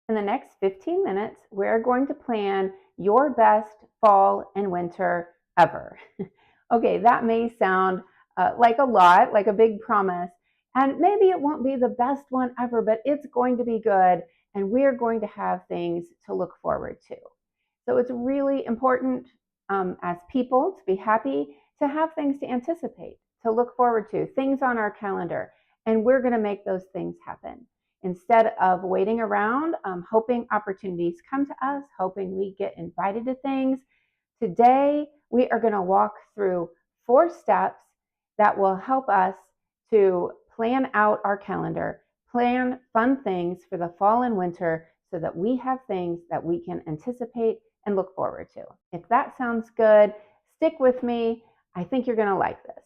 In the next 15 minutes, we're going to plan your best fall and winter ever. Okay, that may sound like a lot, like a big promise, and maybe it won't be the best one ever, but it's going to be good, and we're going to have things to look forward to. So it's really important as people to be happy, to have things to anticipate, to look forward to, things on our calendar, and we're going to make those things happen. Instead of waiting around, hoping opportunities come to us, hoping we get invited to things, today we are going to walk through 4 steps that will help us to plan out our calendar, plan fun things for the fall and winter so that we have things that we can anticipate and look forward to. If that sounds good, stick with me. I think you're going to like this.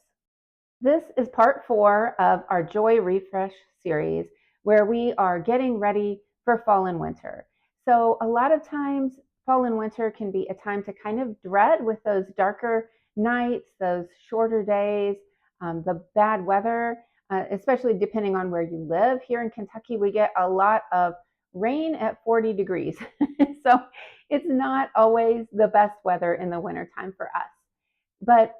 This is part 4 of our Joy Refresh series, where we are getting ready for fall and winter. So a lot of times, fall and winter can be a time to kind of dread with those darker nights, those shorter days, the bad weather, especially depending on where you live. Here in Kentucky, we get a lot of rain at 40 degrees. So it's not always the best weather in the wintertime for us. But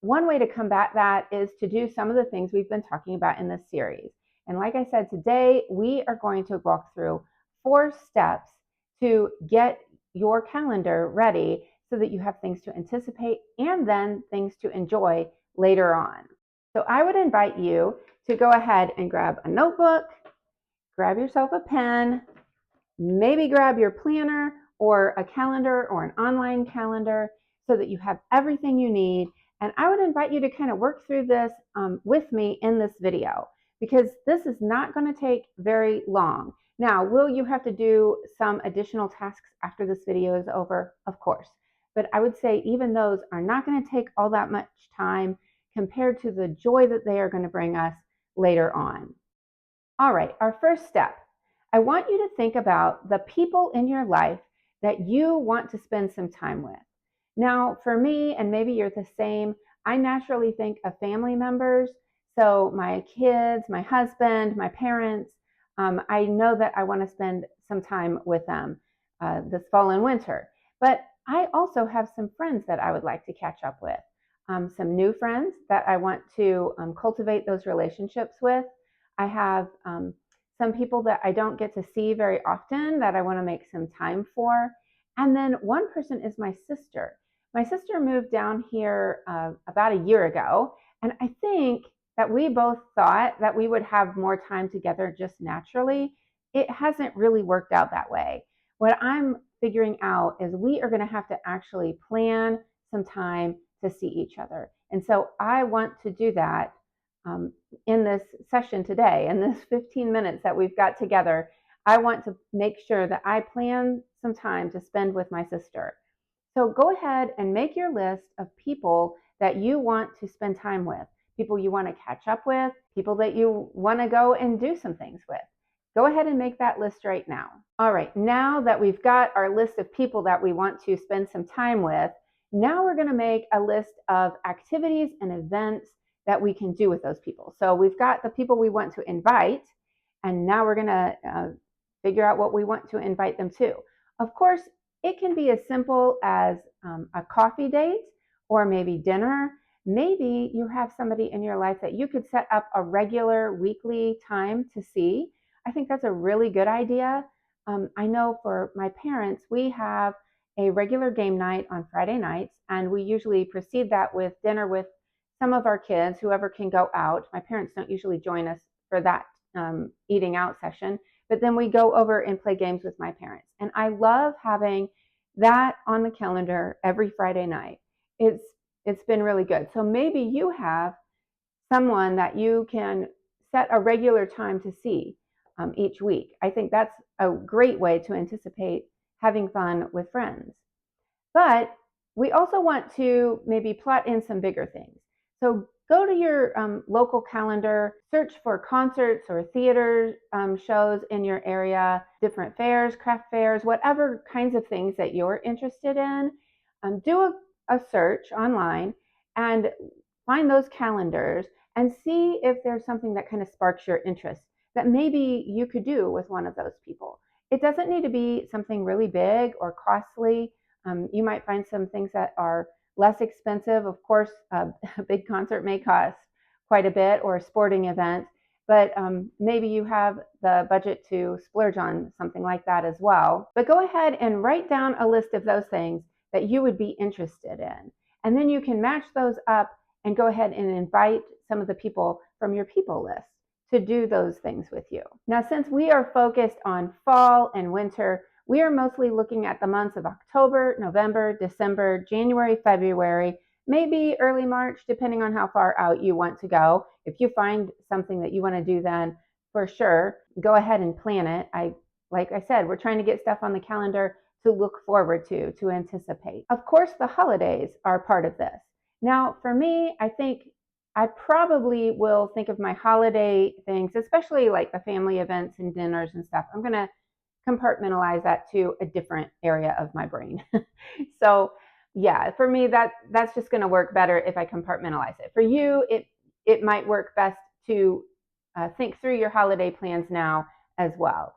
one way to combat that is to do some of the things we've been talking about in this series. And like I said, today we are going to walk through 4 steps to get your calendar ready so that you have things to anticipate and then things to enjoy later on. So I would invite you to go ahead and grab a notebook, grab yourself a pen, maybe grab your planner or a calendar or an online calendar so that you have everything you need. And I would invite you to kind of work through this with me in this video, because this is not going to take very long. Now, will you have to do some additional tasks after this video is over? Of course. But I would say even those are not going to take all that much time compared to the joy that they are going to bring us later on. All right, our first step. I want you to think about the people in your life that you want to spend some time with. Now, for me, and maybe you're the same, I naturally think of family members. So my kids, my husband, my parents, I know that I want to spend some time with them this fall and winter. But I also have some friends that I would like to catch up with, some new friends that I want to cultivate those relationships with. I have some people that I don't get to see very often that I want to make some time for. And then one person is my sister. My sister moved down here about a year ago, and I think that we both thought that we would have more time together just naturally. It hasn't really worked out that way. What I'm figuring out is we are going to have to actually plan some time to see each other. And so I want to do that in this session today, in this 15 minutes that we've got together. I want to make sure that I plan some time to spend with my sister. So go ahead and make your list of people that you want to spend time with, people you want to catch up with, people that you want to go and do some things with. Go ahead and make that list right now. All right, now that we've got our list of people that we want to spend some time with, now we're going to make a list of activities and events that we can do with those people. So we've got the people we want to invite, and now we're going to figure out what we want to invite them to. Of course, it can be as simple as a coffee date or maybe dinner. Maybe you have somebody in your life that you could set up a regular weekly time to see. I think that's a really good idea. I know for my parents, we have a regular game night on Friday nights, and we usually precede that with dinner with some of our kids, whoever can go out. My parents don't usually join us for that eating out session, but then we go over and play games with my parents. And I love having that on the calendar every Friday night. It's been really good. So maybe you have someone that you can set a regular time to see each week. I think that's a great way to anticipate having fun with friends. But we also want to maybe plot in some bigger things. So go to your local calendar, search for concerts or theater shows in your area, different fairs, craft fairs, whatever kinds of things that you're interested in. Do a search online and find those calendars and see if there's something that kind of sparks your interest that maybe you could do with one of those people. It doesn't need to be something really big or costly. You might find some things that are less expensive. Of course, a big concert may cost quite a bit, or a sporting event, but maybe you have the budget to splurge on something like that as well. But go ahead and write down a list of those things that you would be interested in. And then you can match those up and go ahead and invite some of the people from your people list to do those things with you. Now, since we are focused on fall and winter, we are mostly looking at the months of October, November, December, January, February, maybe early March, depending on how far out you want to go. If you find something that you want to do then, for sure, go ahead and plan it. Like I said, we're trying to get stuff on the calendar to look forward to anticipate. Of course, the holidays are part of this. Now, for me, I think I probably will think of my holiday things, especially like the family events and dinners and stuff. I'm going to compartmentalize that to a different area of my brain. So, yeah, for me that's just going to work better if I compartmentalize it. For you, it might work best to think through your holiday plans now as well.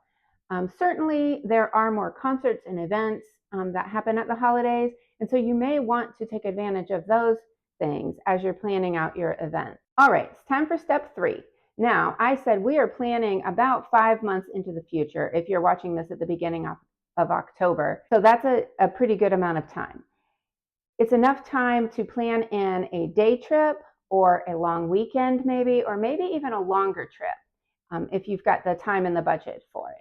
Certainly, there are more concerts and events that happen at the holidays, and so you may want to take advantage of those things as you're planning out your event. All right, it's time for step 3. Now, I said we are planning about 5 months into the future if you're watching this at the beginning of October. So that's a pretty good amount of time. It's enough time to plan in a day trip or a long weekend maybe, or maybe even a longer trip if you've got the time and the budget for it.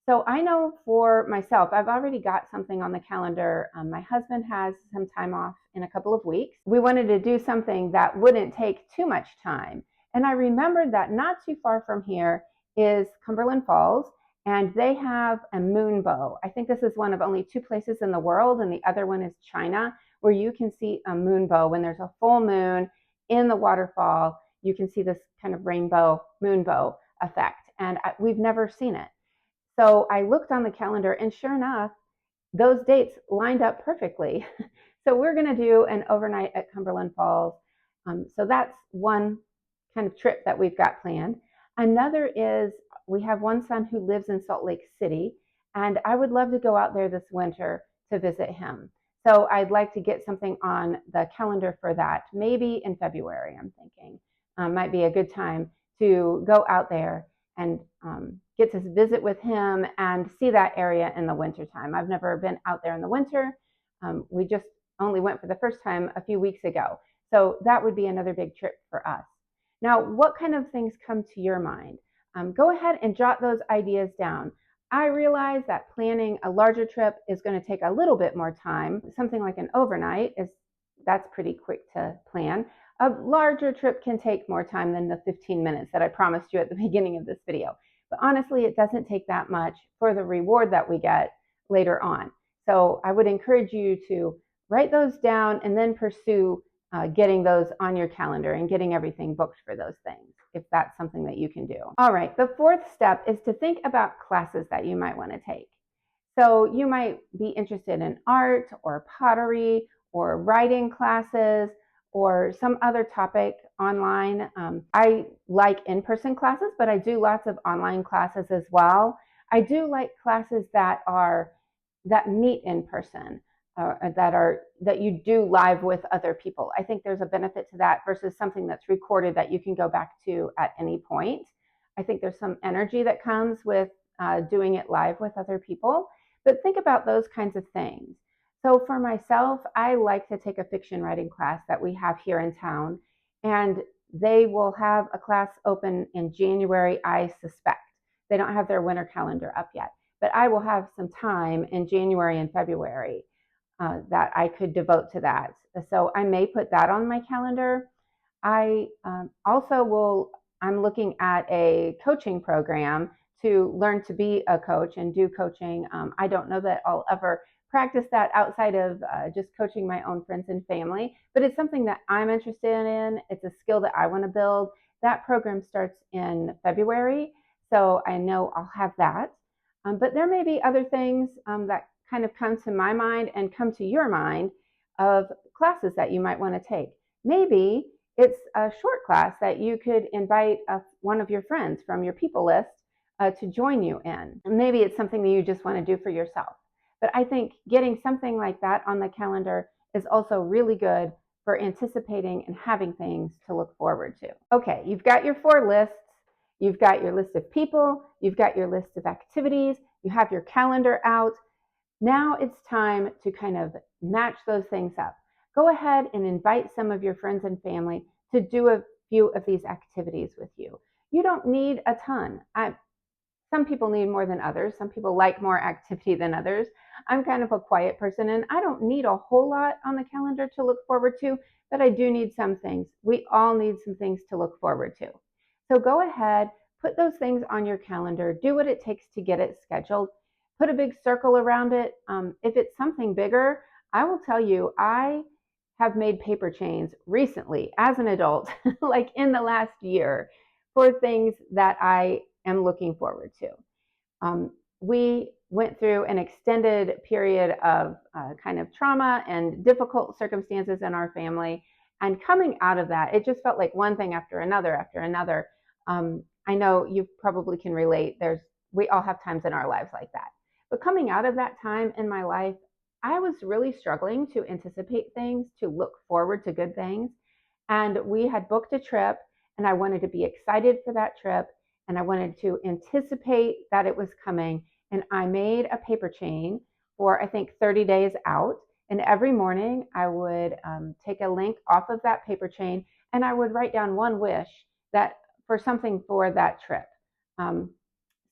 So I know for myself, I've already got something on the calendar. My husband has some time off in a couple of weeks. We wanted to do something that wouldn't take too much time. And I remembered that not too far from here is Cumberland Falls, and they have a moon bow. I think this is one of only 2 places in the world, and the other one is China, where you can see a moon bow when there's a full moon in the waterfall. You can see this kind of rainbow moon bow effect, and we've never seen it. So I looked on the calendar, and sure enough, those dates lined up perfectly. So we're going to do an overnight at Cumberland Falls. So that's one kind of trip that we've got planned. Another is we have one son who lives in Salt Lake City, and I would love to go out there this winter to visit him. So I'd like to get something on the calendar for that, maybe in February, I'm thinking. Might be a good time to go out there and get to visit with him and see that area in the wintertime. I've never been out there in the winter. We just only went for the first time a few weeks ago. So that would be another big trip for us. Now, what kind of things come to your mind? Go ahead and jot those ideas down. I realize that planning a larger trip is going to take a little bit more time. Something like an overnight that's pretty quick to plan. A larger trip can take more time than the 15 minutes that I promised you at the beginning of this video. But honestly, it doesn't take that much for the reward that we get later on. So I would encourage you to write those down and then pursue getting those on your calendar and getting everything booked for those things, if that's something that you can do. All right, the 4th step is to think about classes that you might want to take. So you might be interested in art or pottery or writing classes or some other topic online. I like in-person classes, but I do lots of online classes as well. I do like classes that meet in person, that you do live with other people. I think there's a benefit to that versus something that's recorded that you can go back to at any point. I think there's some energy that comes with doing it live with other people. But think about those kinds of things. So for myself, I like to take a fiction writing class that we have here in town, and they will have a class open in January, I suspect. They don't have their winter calendar up yet, but I will have some time in January and February that I could devote to that. So I may put that on my calendar. I I'm looking at a coaching program to learn to be a coach and do coaching. I don't know that I'll ever practice that outside of just coaching my own friends and family, but it's something that I'm interested in. It's a skill that I want to build. That program starts in February, so I know I'll have that. But there may be other things that kind of come to my mind and come to your mind of classes that you might want to take. Maybe it's a short class that you could invite one of your friends from your people list to join you in. And maybe it's something that you just want to do for yourself. But I think getting something like that on the calendar is also really good for anticipating and having things to look forward to. Okay, you've got your 4 lists. You've got your list of people. You've got your list of activities. You have your calendar out. Now it's time to kind of match those things up. Go ahead and invite some of your friends and family to do a few of these activities with you. You don't need a ton. Some people need more than others. Some people like more activity than others. I'm kind of a quiet person and I don't need a whole lot on the calendar to look forward to, but I do need some things. We all need some things to look forward to. So go ahead, put those things on your calendar, do what it takes to get it scheduled, put a big circle around it. If it's something bigger, I will tell you, I have made paper chains recently as an adult, like in the last year, for things that I am looking forward to. We went through an extended period of kind of trauma and difficult circumstances in our family. And coming out of that, it just felt like one thing after another after another. I know you probably can relate. We all have times in our lives like that. But coming out of that time in my life, I was really struggling to anticipate things, to look forward to good things. And we had booked a trip, and I wanted to be excited for that trip, and I wanted to anticipate that it was coming. And I made a paper chain for, I think, 30 days out. And every morning I would take a link off of that paper chain and I would write down one wish that for something for that trip. Um,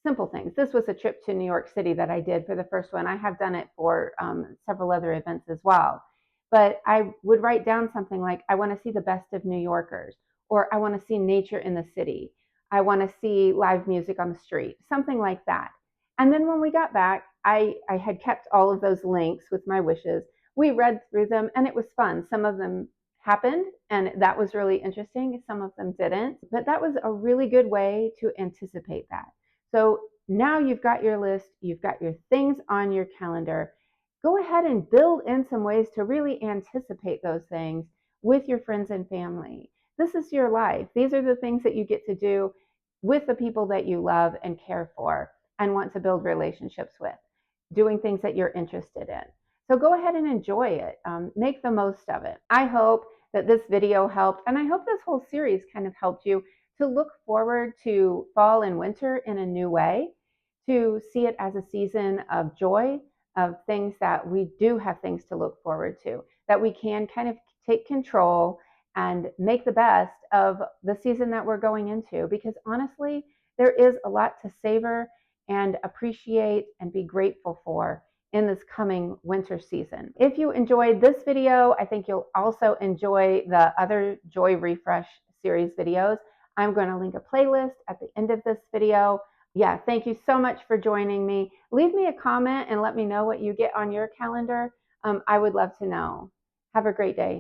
Simple things. This was a trip to New York City that I did for the first one. I have done it for several other events as well. But I would write down something like, I want to see the best of New Yorkers, or I want to see nature in the city. I want to see live music on the street, something like that. And then when we got back, I had kept all of those links with my wishes. We read through them and it was fun. Some of them happened and that was really interesting. Some of them didn't, but that was a really good way to anticipate that. So now you've got your list, you've got your things on your calendar. Go ahead and build in some ways to really anticipate those things with your friends and family. This is your life. These are the things that you get to do with the people that you love and care for and want to build relationships with, doing things that you're interested in. So go ahead and enjoy it. Make the most of it. I hope that this video helped, and I hope this whole series kind of helped you to look forward to fall and winter in a new way, to see it as a season of joy, of things that we do have things to look forward to, that we can kind of take control and make the best of the season that we're going into. Because honestly, there is a lot to savor and appreciate and be grateful for in this coming winter season. If you enjoyed this video, I think you'll also enjoy the other Joy Refresh series videos. I'm going to link a playlist at the end of this video. Yeah, thank you so much for joining me. Leave me a comment and let me know what you get on your calendar. I would love to know. Have a great day.